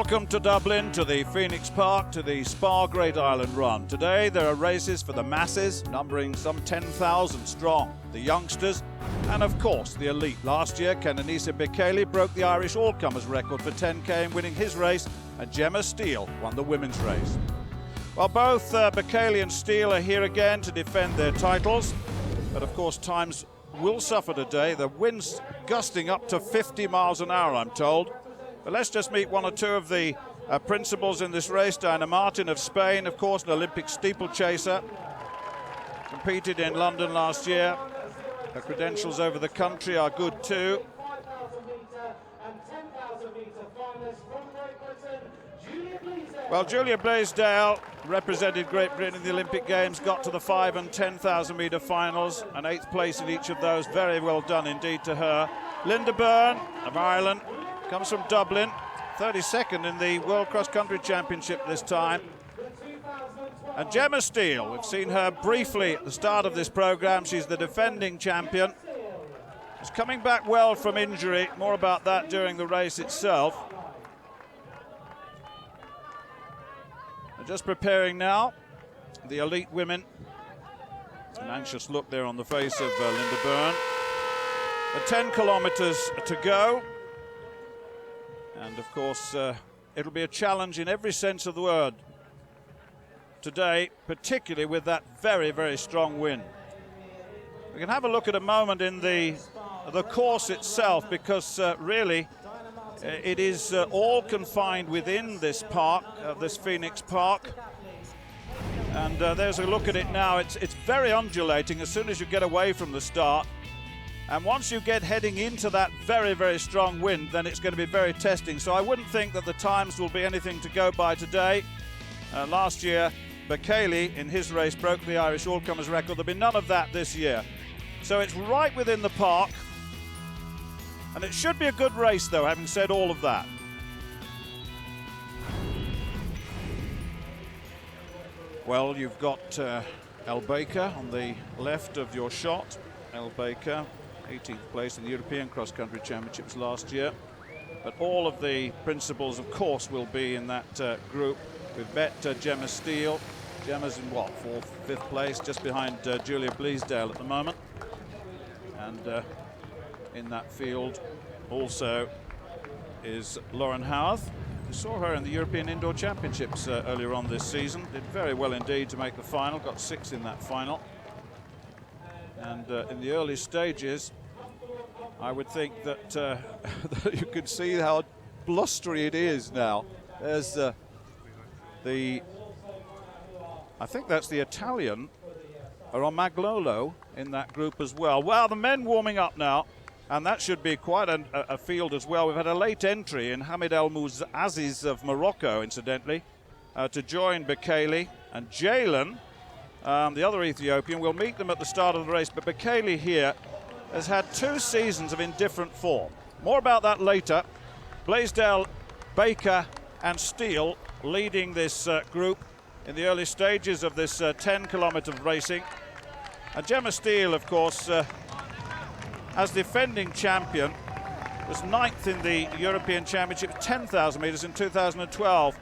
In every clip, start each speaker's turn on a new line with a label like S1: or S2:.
S1: Welcome to Dublin, to the Phoenix Park, to the Spar Great Ireland Run. Today there are races for the masses, numbering some 10,000 strong, the youngsters, and of course the elite. Last year, Kenenisa Bekele broke the Irish all-comers record for 10k in winning his race, and Gemma Steel won the women's race. Well, both Bekele and Steel are here again to defend their titles, but of course times will suffer today. The wind's gusting up to 50 miles an hour, I'm told. But let's just meet one or two of the principals in this race. Diane Martin of Spain, of course, an Olympic steeplechaser. Competed in London last year. Her credentials over the country are good too. Well, Julia Bleasdale represented Great Britain in the Olympic Games, got to the 5 and 10,000 metre finals, and 8th place in each of those. Very well done indeed to her. Linda Byrne of Ireland comes from Dublin, 32nd in the World Cross Country Championship this time. And Gemma Steel, we've seen her briefly at the start of this programme. She's the defending champion. She's coming back well from injury. More about that during the race itself. They're just preparing now, the elite women. An anxious look there on the face of Linda Byrne. 10 kilometres to go. And of course, it'll be a challenge in every sense of the word today, particularly with that very, very strong wind. We can have a look at a moment in the course itself, because really it is all confined within this park, this Phoenix Park. And there's a look at it now. It's very undulating as soon as you get away from the start. And once you get heading into that very, very strong wind, then it's going to be very testing. So I wouldn't think that the times will be anything to go by today. Last year, Bekele in his race broke the Irish all-comers record. There'll be none of that this year. So it's right within the park. And it should be a good race, though, having said all of that. Well, you've got Elle Baker on the left of your shot. Elle Baker, 18th place in the European Cross Country Championships last year. But all of the principals, of course, will be in that group. We've met Gemma Steel. Gemma's in what, 4th, 5th place, just behind Julia Bleasdale at the moment. And in that field also is Lauren Howarth. We saw her in the European Indoor Championships earlier on this season. Did very well indeed to make the final, got 6th in that final. And in the early stages, I would think that, that you could see how blustery it is now. There's I think that's the Italian, Romagnolo, in that group as well. Well, the men warming up now, and that should be quite a field as well. We've had a late entry in Hamid El Mouaziz of Morocco, incidentally, to join Bekele and Jeilan. The other Ethiopian. We'll meet them at the start of the race, but Bekele here has had 2 seasons of indifferent form. More about that later. Bleasdale, Baker and Steel leading this group in the early stages of this 10-kilometre racing. And Gemma Steel, of course, as defending champion, was 9th in the European Championship, 10,000 metres in 2012.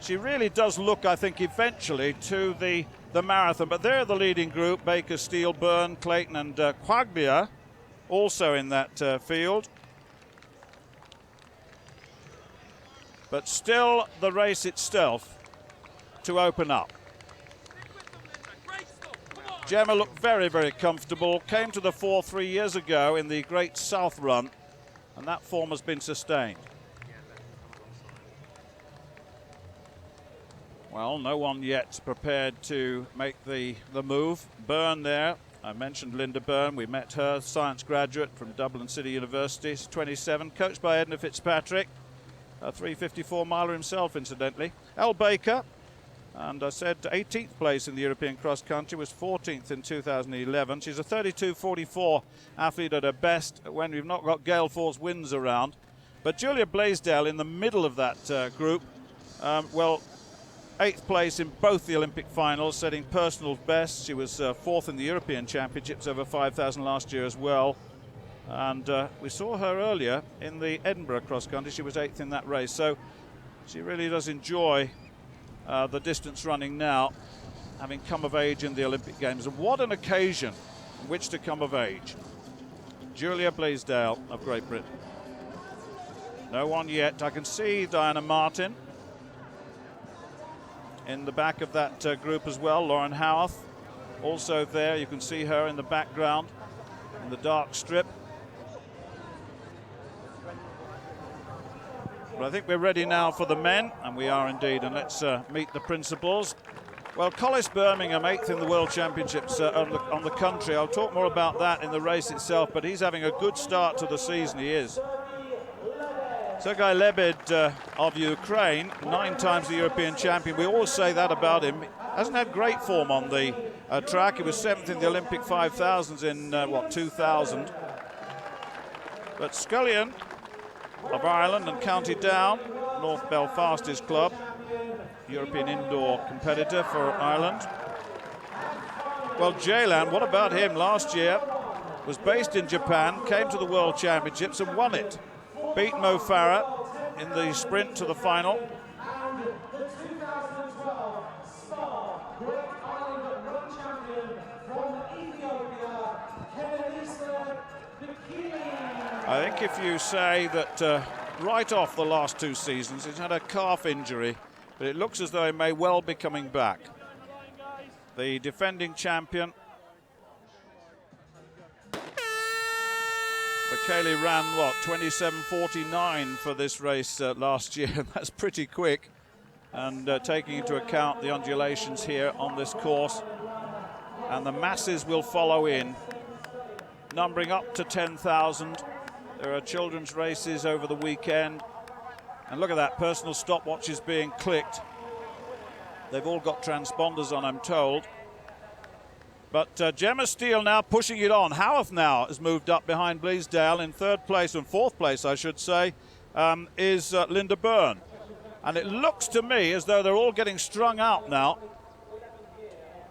S1: She really does look, I think, eventually to the marathon. But they're the leading group. Baker, Steel, Byrne, Clayton and Quaglia also in that field. But still the race itself to open up. Gemma looked very, very comfortable. Came to the fore 3 years ago in the Great South Run. And that form has been sustained. Well, no one yet prepared to make the move. Byrne there, I mentioned Linda Byrne. We met her, science graduate from Dublin City University. She's 27, coached by Edna Fitzpatrick. A 354 miler himself, incidentally. Elle Baker, and I said 18th place in the European cross country, was 14th in 2011. She's a 32.44 athlete at her best when we've not got gale force winds around. But Julia Bleasdale in the middle of that group, well, 8th place in both the Olympic finals, setting personal best. She was 4th in the European Championships over 5,000 last year as well. And we saw her earlier in the Edinburgh cross country. She was 8th in that race, so she really does enjoy the distance running now, having come of age in the Olympic Games. And what an occasion in which to come of age. Julia Bleasdale of Great Britain. No one yet. I can see Diane Martin in the back of that group as well. Lauren Howarth also there. You can see her in the background in the dark strip. But I think we're ready now for the men, and we are indeed. And let's meet the principals. Well, Collis Birmingham, 8th in the World Championships on the country. I'll talk more about that in the race itself, but he's having a good start to the season, he is. Sergei Lebed of Ukraine, 9 times the European champion. We always say that about him. Hasn't had great form on the track. He was 7th in the Olympic 5000s in, 2000. But Scullion of Ireland and County Down, North Belfast his club, European indoor competitor for Ireland. Well, Jeilan, what about him? Last year was based in Japan, came to the World Championships and won it. Beat Mo Farah in the sprint to the final.
S2: The 2012 Spar Great Ireland Run champion from Ethiopia, Kenenisa Bekele.
S1: I think if you say that right off the last 2 seasons, he's had a calf injury, but it looks as though he may well be coming back. The defending champion, Bekele ran, 27:49 for this race last year. That's pretty quick. And taking into account the undulations here on this course. And the masses will follow in, numbering up to 10,000. There are children's races over the weekend. And look at that, personal stopwatches being clicked. They've all got transponders on, I'm told. But Gemma Steel now pushing it on. Howarth now has moved up behind Bleasdale. In 3rd place, and 4th place, I should say, is Linda Byrne. And it looks to me as though they're all getting strung out now.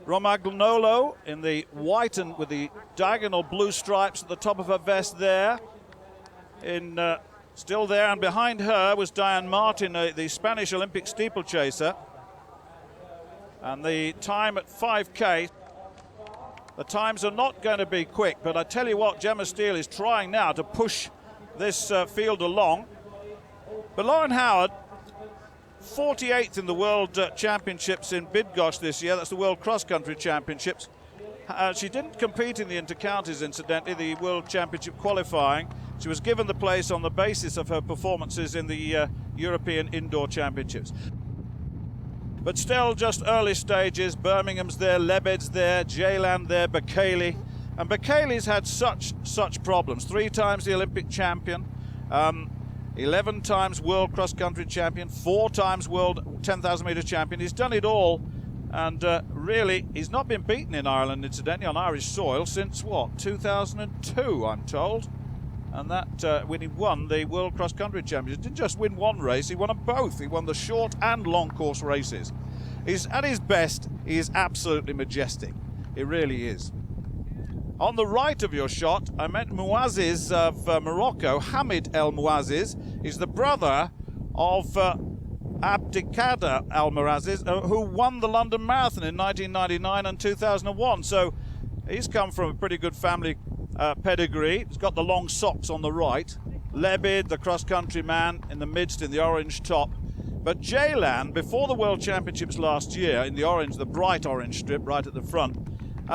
S1: Romagnolo in the white and with the diagonal blue stripes at the top of her vest there. Still there, and behind her was Diane Martin, the Spanish Olympic steeplechaser. And the time at 5K, the times are not going to be quick, but I tell you what, Gemma Steel is trying now to push this field along. But Lauren Howard, 48th in the World Championships in Bydgoszcz this year. That's the World Cross Country Championships. She didn't compete in the intercounties, incidentally, the World Championship qualifying. She was given the place on the basis of her performances in the European Indoor Championships. But still just early stages. Birmingham's there, Lebed's there, Jeilan there, Bekele. And Bekele's had such problems. 3 times the Olympic champion, 11 times World Cross Country champion, 4 times World 10,000 metre champion. He's done it all. And really, he's not been beaten in Ireland, incidentally, on Irish soil since, 2002, I'm told. And that when he won the World Cross Country Championship, didn't just win one race, he won them both. He won the short and long course races. He's at his best, he is absolutely majestic. He really is. On the right of your shot, I meant Mouaziz of Morocco. Hamid El Mouaziz is the brother of Abdelkader Al Mouaziz, who won the London Marathon in 1999 and 2001. So he's come from a pretty good family pedigree. He's got the long socks on the right. Lebed, the cross-country man, in the midst in the orange top. But Jeilan, before the World Championships last year, in the orange, the bright orange strip right at the front,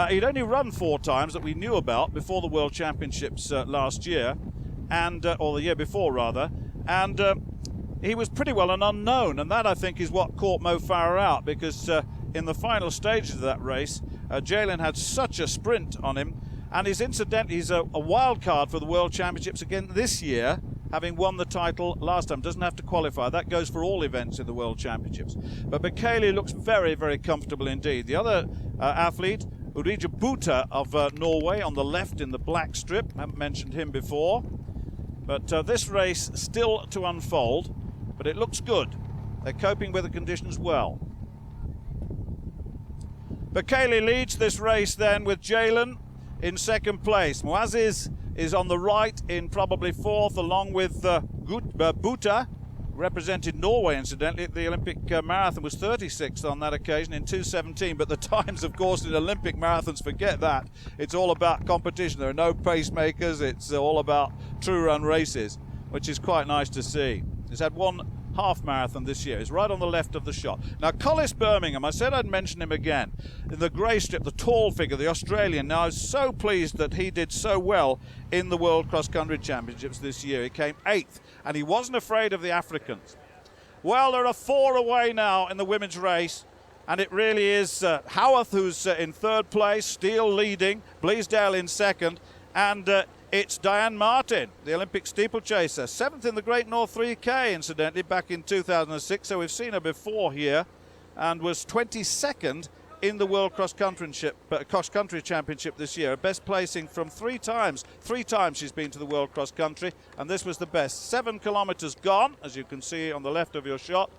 S1: he'd only run 4 times that we knew about before the World Championships last year, and or the year before rather, and he was pretty well an unknown, and that I think is what caught Mo Farah out, because in the final stages of that race, Jeilan had such a sprint on him. And he's a wild card for the World Championships again this year, having won the title last time. Doesn't have to qualify. That goes for all events in the World Championships. But Bekele looks very, very comfortable indeed. The other athlete, Ulrike Buta of Norway, on the left in the black strip. I haven't mentioned him before. But this race still to unfold, but it looks good. They're coping with the conditions well. Bekele leads this race then with Jeilan in 2nd place. Mouaziz is on the right in probably fourth, along with Buta, represented Norway, incidentally. The Olympic marathon was 36th on that occasion in 2:17, but the times, of course, in Olympic marathons, forget that. It's all about competition. There are no pacemakers. It's all about true run races, which is quite nice to see. He's had one half marathon this year. He's right on the left of the shot. Now, Collis Birmingham, I said I'd mention him again. In the grey strip, the tall figure, the Australian. Now, I was so pleased that he did so well in the World Cross Country Championships this year. He came 8th, and he wasn't afraid of the Africans. Well, there are 4 away now in the women's race, and it really is Howarth who's in 3rd place, Steel leading, Bleasdale in 2nd, and it's Diane Martin, the Olympic steeplechaser, 7th in the Great North 3K, incidentally, back in 2006. So we've seen her before here, and was 22nd in the World Cross Country Championship this year. Her best placing from 3 times. 3 times she's been to the World Cross Country, and this was the best. 7 kilometres gone, as you can see on the left of your shot,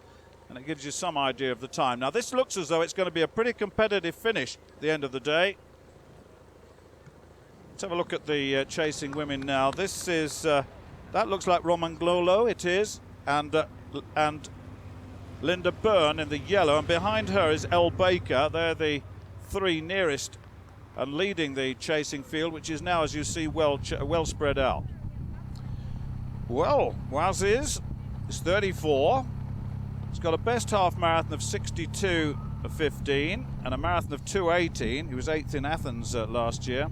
S1: and it gives you some idea of the time. Now, this looks as though it's going to be a pretty competitive finish at the end of the day. Let's have a look at the chasing women now. This is, that looks like Romanglolo, it is, and Linda Byrne in the yellow, and behind her is Elle Baker. They're the 3 nearest and leading the chasing field, which is now, as you see, well spread out. Well, Wazis is 34. He's got a best half marathon of 62:15 and a marathon of 2:18. He was 8th in Athens last year.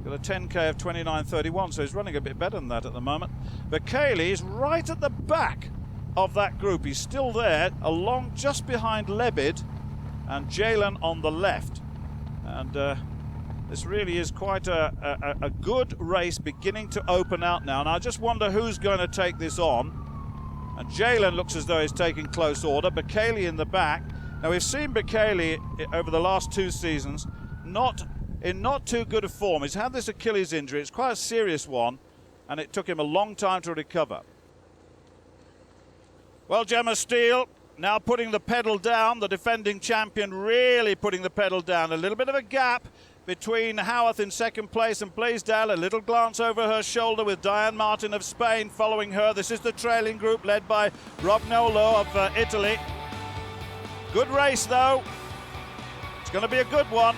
S1: Got a 10k of 29:31, so he's running a bit better than that at the moment. Bekele is right at the back of that group. He's still there, along just behind Lebid and Jeilan on the left. And this really is quite a good race beginning to open out now. And I just wonder who's going to take this on. And Jeilan looks as though he's taking close order. Bekele in the back. Now, we've seen Bekele over the last 2 seasons in not too good a form. He's had this Achilles injury. It's quite a serious one, and it took him a long time to recover. Well, Gemma Steel now putting the pedal down, the defending champion really putting the pedal down. A little bit of a gap between Howarth in 2nd place and Bleasdale. A little glance over her shoulder with Diane Martin of Spain following her. This is the trailing group led by Rognolo of Italy. Good race, though. It's going to be a good one.